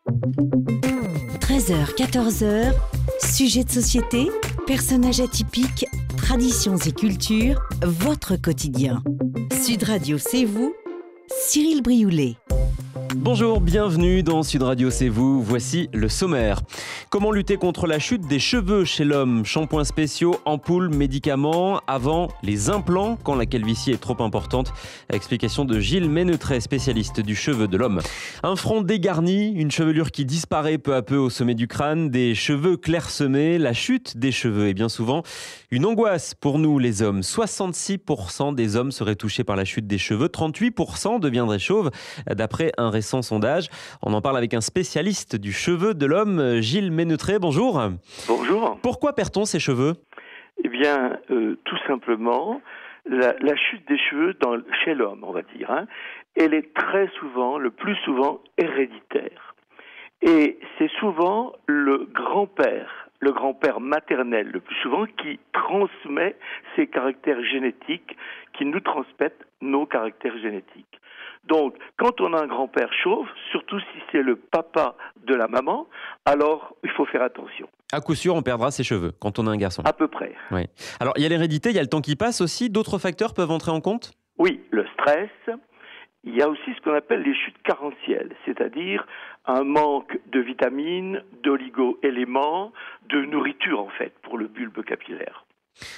13h, 14h, sujets de société, personnages atypiques, traditions et culture, votre quotidien. Sud Radio, c'est vous, Cyril Brioulet. Bonjour, bienvenue dans Sud Radio, c'est vous. Voici le sommaire. Comment lutter contre la chute des cheveux chez l'homme? Shampoings spéciaux, ampoules, médicaments, avant les implants quand la calvitie est trop importante. Explication de Gilles Méneutret, spécialiste du cheveu de l'homme. Un front dégarni, une chevelure qui disparaît peu à peu au sommet du crâne, des cheveux clairsemés, la chute des cheveux est bien souvent une angoisse pour nous les hommes. 66% des hommes seraient touchés par la chute des cheveux, 38% deviendraient chauves, d'après un récent sondage. On en parle avec un spécialiste du cheveu de l'homme, Gilles Méneutret. Bonjour. Bonjour. Pourquoi perd-on ses cheveux? Eh bien, tout simplement, la chute des cheveux chez l'homme, on va dire, elle est très souvent, le plus souvent, héréditaire. Et c'est souvent le grand-père maternel, le plus souvent, qui transmet ses caractères génétiques, qui nous transmettent nos caractères génétiques. Donc, quand on a un grand-père chauve, surtout si c'est le papa de la maman, alors il faut faire attention. À coup sûr, on perdra ses cheveux quand on a un garçon. À peu près. Oui. Alors, il y a l'hérédité, il y a le temps qui passe aussi. D'autres facteurs peuvent entrer en compte? Oui, le stress. Il y a aussi ce qu'on appelle les chutes carentielles, c'est-à-dire un manque de vitamines, d'oligo-éléments, de nourriture en fait, pour le bulbe capillaire.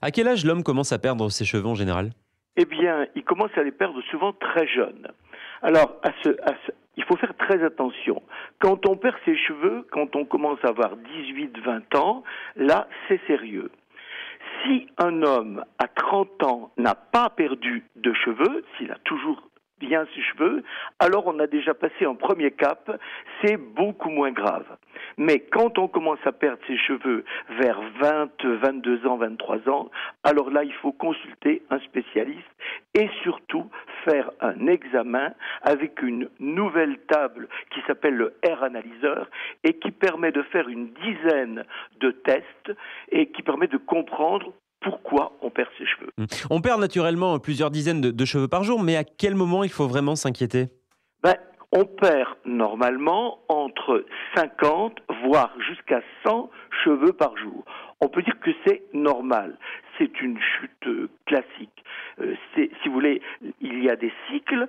À quel âge l'homme commence à perdre ses cheveux en général? Eh bien, il commence à les perdre souvent très jeunes. Alors, il faut faire très attention. Quand on perd ses cheveux, quand on commence à avoir 18-20 ans, là, c'est sérieux. Si un homme à 30 ans n'a pas perdu de cheveux, s'il a toujours bien ses cheveux, alors on a déjà passé un premier cap, c'est beaucoup moins grave. Mais quand on commence à perdre ses cheveux vers 20, 22 ans, 23 ans, alors là, il faut consulter un spécialiste et surtout faire un examen avec une nouvelle table qui s'appelle le Hair Analyzer et qui permet de faire une dizaine de tests et qui permet de comprendre pourquoi on perd ses cheveux. On perd naturellement plusieurs dizaines de cheveux par jour, mais à quel moment il faut vraiment s'inquiéter? On perd normalement entre 50, voire jusqu'à 100 cheveux par jour. On peut dire que c'est normal. C'est une chute classique. Si vous voulez, il y a des cycles.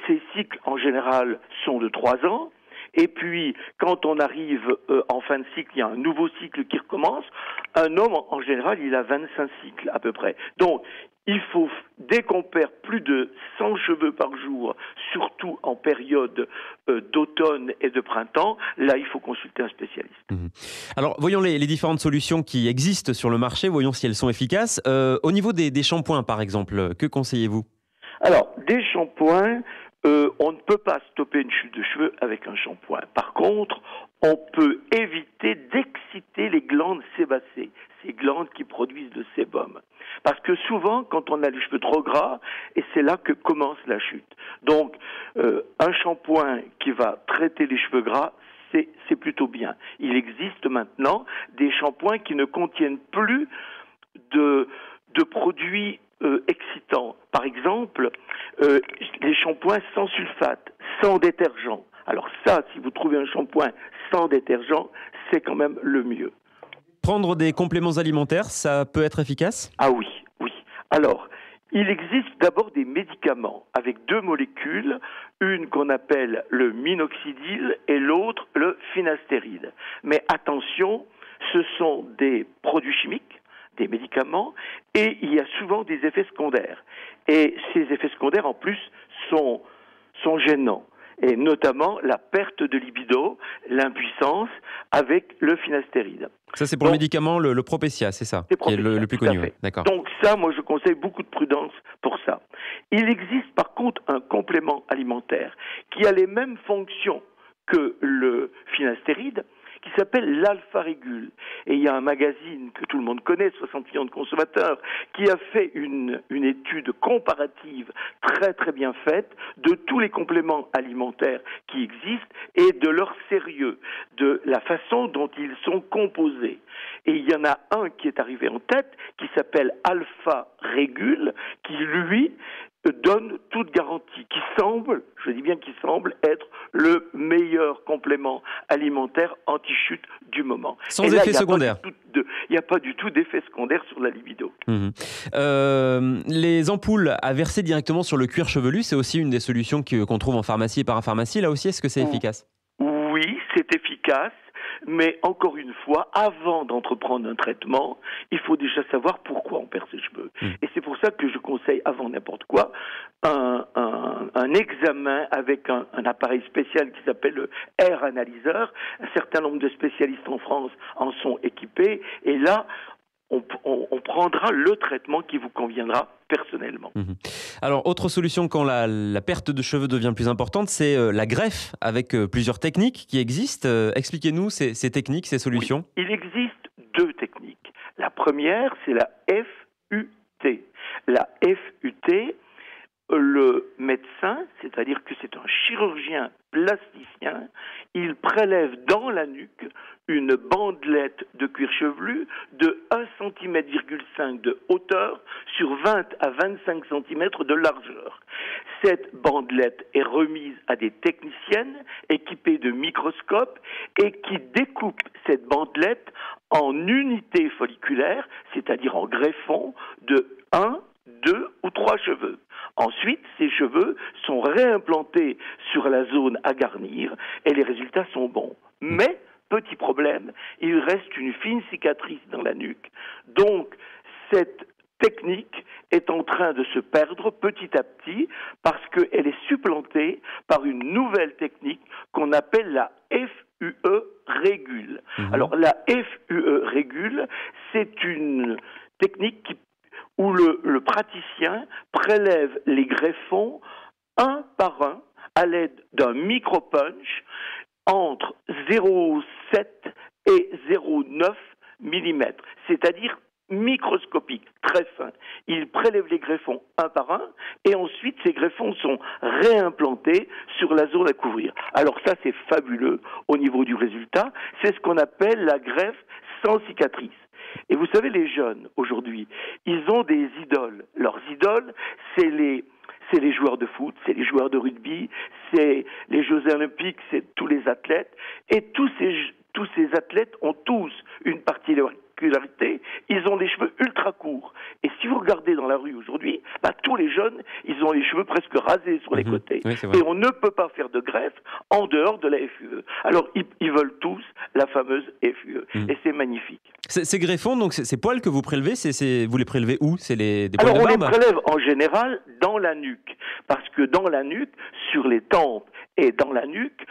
Ces cycles, en général, sont de 3 ans. Et puis, quand on arrive en fin de cycle, il y a un nouveau cycle qui recommence. Un homme, en général, il a 25 cycles à peu près. Donc, il faut, dès qu'on perd plus de 100 cheveux par jour, surtout en période d'automne et de printemps, là, il faut consulter un spécialiste. Alors, voyons les différentes solutions qui existent sur le marché, voyons si elles sont efficaces. Au niveau des shampoings, par exemple, que conseillez-vous? Alors, des shampoings, on ne peut pas stopper une chute de cheveux avec un shampoing. Par contre, on peut éviter d'exciter les glandes sébacées, ces glandes qui produisent le sébum. Parce que souvent, quand on a les cheveux trop gras, et c'est là que commence la chute. Donc, un shampoing qui va traiter les cheveux gras, c'est plutôt bien. Il existe maintenant des shampoings qui ne contiennent plus de produits excitants. Par exemple, les shampoings sans sulfate, sans détergent. Alors ça, si vous trouvez un shampoing sans détergent, c'est quand même le mieux. Prendre des compléments alimentaires, ça peut être efficace? Ah oui, oui. Alors, il existe d'abord des médicaments avec 2 molécules, une qu'on appelle le minoxidil et l'autre le finastéride. Mais attention, ce sont des produits chimiques, des médicaments, et il y a souvent des effets secondaires. Et ces effets secondaires, en plus, sont gênants. Et notamment la perte de libido, l'impuissance avec le finastéride. Ça, c'est pour le médicament, le Propecia, c'est ça? C'est Propecia, qui est le plus connu. Ouais. D'accord. Donc ça, moi, je conseille beaucoup de prudence pour ça. Il existe par contre un complément alimentaire qui a les mêmes fonctions que le finastéride, qui s'appelle l'alpha-régule. Et il y a un magazine que tout le monde connaît, 60 millions de consommateurs, qui a fait une étude comparative très très bien faite de tous les compléments alimentaires qui existent et de leur sérieux, de la façon dont ils sont composés. Et il y en a un qui est arrivé en tête, qui s'appelle Alpha Régule, qui lui donne toute garantie, qui semble, je dis bien qui semble, être le meilleur complément alimentaire anti-chute du moment. Sans effet secondaire. Il n'y a pas du tout d'effet secondaire sur la libido. Les ampoules à verser directement sur le cuir chevelu, c'est aussi une des solutions qu'on trouve en pharmacie et parapharmacie. Là aussi, est-ce que c'est efficace ? Oui, c'est efficace. Mais encore une fois, avant d'entreprendre un traitement, il faut déjà savoir pourquoi on perd ses cheveux. Et c'est pour ça que je conseille, avant n'importe quoi, un examen avec un appareil spécial qui s'appelle le Hair Analyzer. Un certain nombre de spécialistes en France en sont équipés. Et là, on prendra le traitement qui vous conviendra personnellement. Alors, autre solution quand la perte de cheveux devient plus importante, c'est la greffe avec plusieurs techniques qui existent. Expliquez-nous ces techniques, ces solutions. Oui, il existe 2 techniques. La première, c'est la FUT. La FUT, le médecin, c'est-à-dire que c'est un chirurgien plasticien, il prélève dans la nuque une bandelette de cuir chevelu de 1,5 cm de hauteur sur 20 à 25 cm de largeur. Cette bandelette est remise à des techniciennes équipées de microscopes et qui découpent cette bandelette en unités folliculaires, c'est-à-dire en greffons de 1, 2 ou 3 cheveux. Ensuite, ces cheveux sont réimplantés sur la zone à garnir et les résultats sont bons. Mais, petit problème, il reste une fine cicatrice dans la nuque. Donc, cette technique est en train de se perdre petit à petit parce qu'elle est supplantée par une nouvelle technique qu'on appelle la FUE régule. Alors, la FUE régule, c'est une technique où le praticien prélève les greffons un par un à l'aide d'un micro-punch entre 0,7 et 0,9 mm, c'est-à-dire microscopique, très fin. Il prélève les greffons un par un et ensuite ces greffons sont réimplantés sur la zone à couvrir. Alors ça, c'est fabuleux au niveau du résultat. C'est ce qu'on appelle la greffe sans cicatrice. Et vous savez, les jeunes, aujourd'hui, ils ont des idoles. Leurs idoles, c'est les joueurs de foot, c'est les joueurs de rugby, c'est les Jeux Olympiques, c'est tous les athlètes. Et tous ces athlètes ont tous une particularité, ils ont les cheveux ultra courts. Et si vous regardez dans la rue aujourd'hui, tous les jeunes, ils ont les cheveux presque rasés sur les côtés. Oui, et on ne peut pas faire de greffe en dehors de la FUE. Alors, ils veulent tous la fameuse FUE. Et c'est magnifique. Ces greffons, donc ces poils que vous prélevez, vous les prélevez où ? C'est des poils de barbe ? Alors, on les prélève en général dans la nuque. Parce que dans la nuque, sur les tempes et dans la nuque,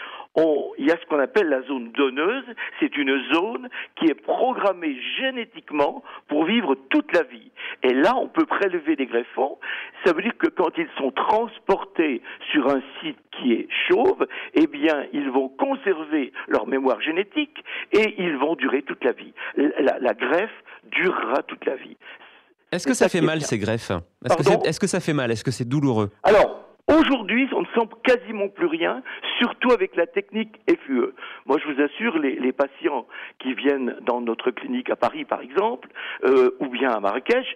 il y a ce qu'on appelle la zone donneuse. C'est une zone qui est programmée génétiquement pour vivre toute la vie. Et là, on peut prélever des greffons. Ça veut dire que quand ils sont transportés sur un site qui est chauve, eh bien, ils vont conserver leur mémoire génétique et ils vont durer toute la vie. La greffe durera toute la vie. Est-ce que ça fait mal, ces greffes ? Est-ce que ça fait mal ? Est-ce que c'est douloureux ? Alors, aujourd'hui, on ne sent quasiment plus rien, surtout avec la technique FUE. Moi, je vous assure, les patients qui viennent dans notre clinique à Paris, par exemple, ou bien à Marrakech,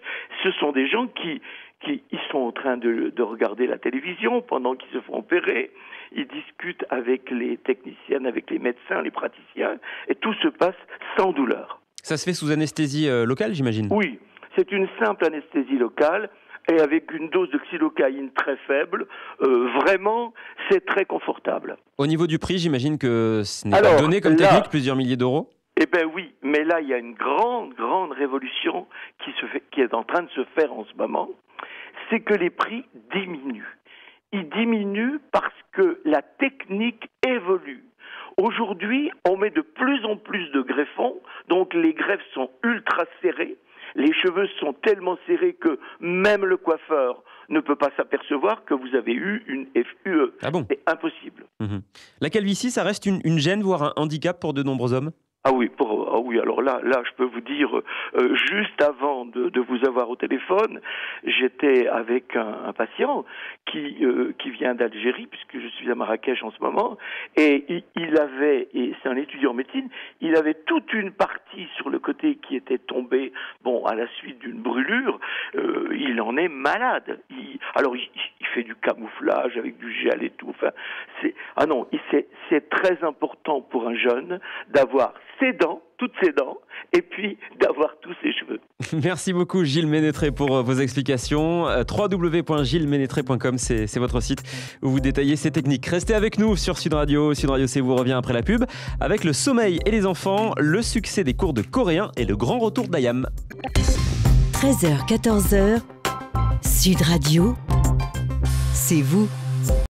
ce sont des gens qui ils sont en train de regarder la télévision pendant qu'ils se font opérer. Ils discutent avec les techniciennes, avec les médecins, les praticiens, et tout se passe sans douleur. Ça se fait sous anesthésie locale, j'imagine ? Oui, c'est une simple anesthésie locale. Et avec une dose de xylocaïne très faible, vraiment, c'est très confortable. Au niveau du prix, j'imagine que ce n'est pas donné comme technique, plusieurs milliers d'euros ? Eh bien oui, mais là, il y a une grande révolution qui est en train de se faire en ce moment. C'est que les prix diminuent. Ils diminuent parce que la technique évolue. Aujourd'hui, on met de plus en plus de greffons, donc les greffes sont ultra serrées. Les cheveux sont tellement serrés que même le coiffeur ne peut pas s'apercevoir que vous avez eu une FUE. Ah bon ? C'est impossible. La calvitie, ça reste une gêne, voire un handicap pour de nombreux hommes ? Ah oui, alors là, je peux vous dire, juste avant de vous avoir au téléphone, j'étais avec un patient qui vient d'Algérie, puisque je suis à Marrakech en ce moment, et et c'est un étudiant en médecine, il avait toute une partie sur le côté qui était tombée, à la suite d'une brûlure, il en est malade. Il fait du camouflage avec du gel et tout, c'est très important pour un jeune d'avoir toutes ses dents, et puis d'avoir tous ses cheveux. Merci beaucoup Gilles Ménétré pour vos explications. www.gillesménétré.com, c'est votre site où vous détaillez ces techniques. Restez avec nous sur Sud Radio. Sud Radio, c'est vous revient après la pub avec le sommeil et les enfants, le succès des cours de coréen et le grand retour d'Ayam. 13h, 14h, Sud Radio, c'est vous.